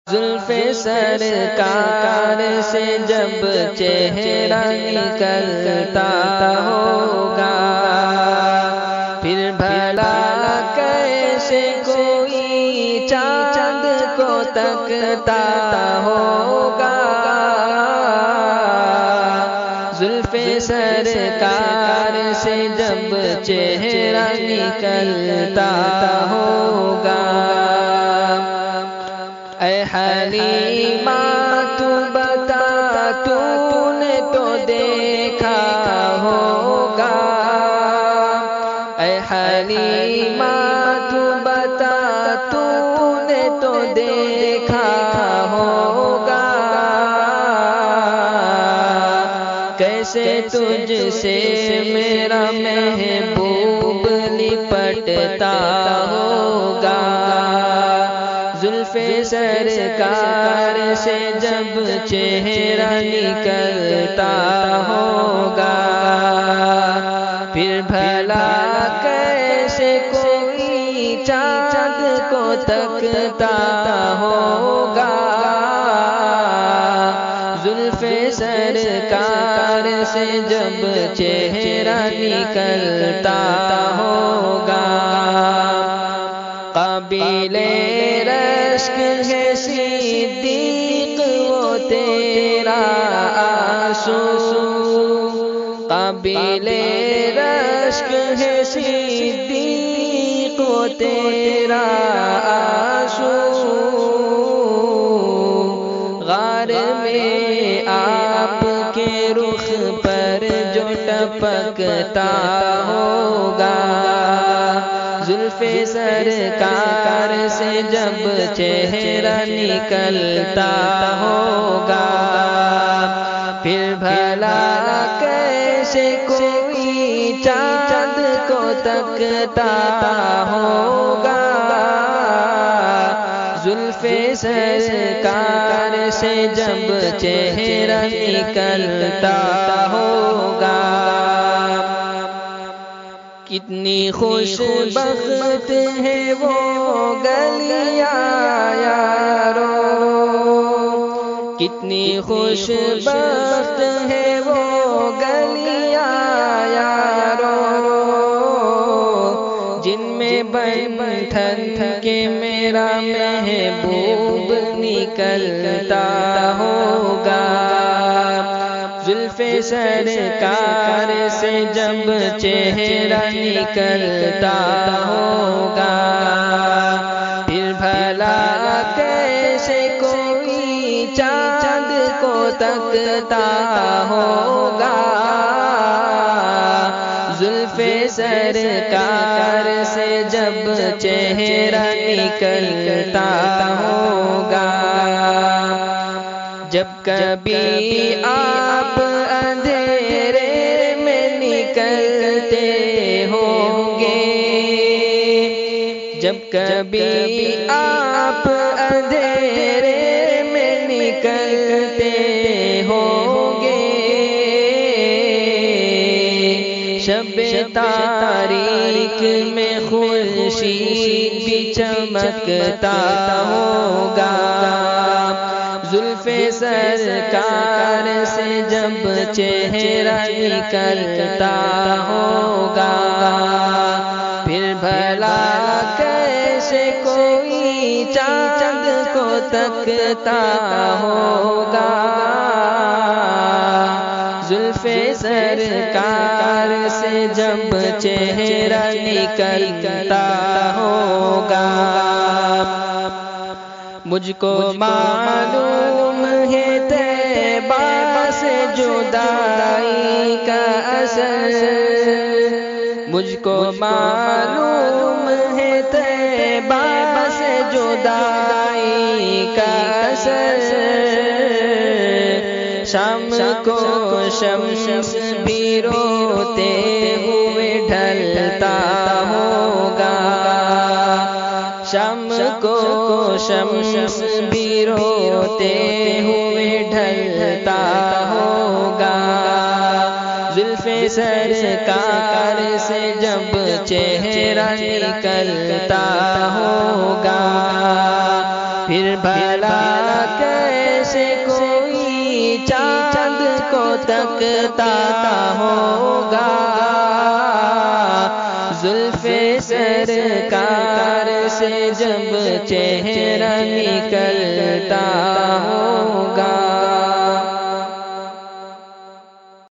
زلف سرکار سے جب چہرہ نکلتا ہوگا، پھر بھلا کیسے کوئی چاند کو تکتا ہوگا۔ زلف سرکار سے جب چہرہ نکلتا ہوگا، اے حلیمہ تو بتا تو نے تو دیکھا ہوگا، اے حلیمہ تو بتا تو نے تو دیکھا ہوگا، کیسے تجھ سے میرا محبوب لپٹتا ہوگا۔ زلف سرکار سے جب چہرہ نکلتا ہوگا، پھر بھلا کیسے کوئی چاند کو تکتا ہوگا۔ زلف سرکار سے جب چہرہ نکلتا ہوگا، قابل رشک ہے صدیق وہ تیرا آنسو، قابل رشک ہے صدیق وہ تیرا آنسو، غار میں آپ کے رخ پر جو ٹپکتا ہوگا۔ زلف سرکار سے جب چہرہ نکلتا ہوگا، پھر بھلا کیسے کوئی چاند کو تکتا ہوگا۔ زلف سرکار سے جب چہرہ نکلتا ہوگا، کتنی خوش بخت ہے وہ گلیاں یارو، کتنی خوش بخت ہے وہ گلیاں یارو، جن میں بن ٹھن کے میرا محبوب نکلتا ہوگا۔ زلف سرکار سے جب چہرہ نکلتا ہوگا، پھر بھلا کیسے کوئی چاند کو تکتا ہوگا۔ زلف سرکار سے جب چہرہ نکلتا ہوگا، جب کبھی آپ اندھیرے میں نکلتے ہوں گے، جب کبھی آپ اندھیرے میں نکلتے ہوں گے، شب تاریک میں خورشید بھی چمکتا ہوگا۔ زلف سرکار سے جب چہرہ نکلتا ہوگا، پھر بھلا کیسے کوئی چاند کو تکتا ہوگا۔ زلف سرکار سے جب چہرہ نکلتا ہوگا، مجھ کو معلوم ہے طیبہ سے جدائی کا اثر، مجھ کو معلوم ہے طیبہ سے جدائی کا اثر، شام کو شمس بھی روتے ہوئے ڈھلتا ہوگا، شام کو شمس بھی روتے ہوئے ڈھلتا ہوگا۔ زلف سرکار سے جب چہرہ نکلتا ہوگا، پھر بھلا سے کوئی چاند کو تکتا ہوگا، زلف سرکار سے جب چہرہ نکلتا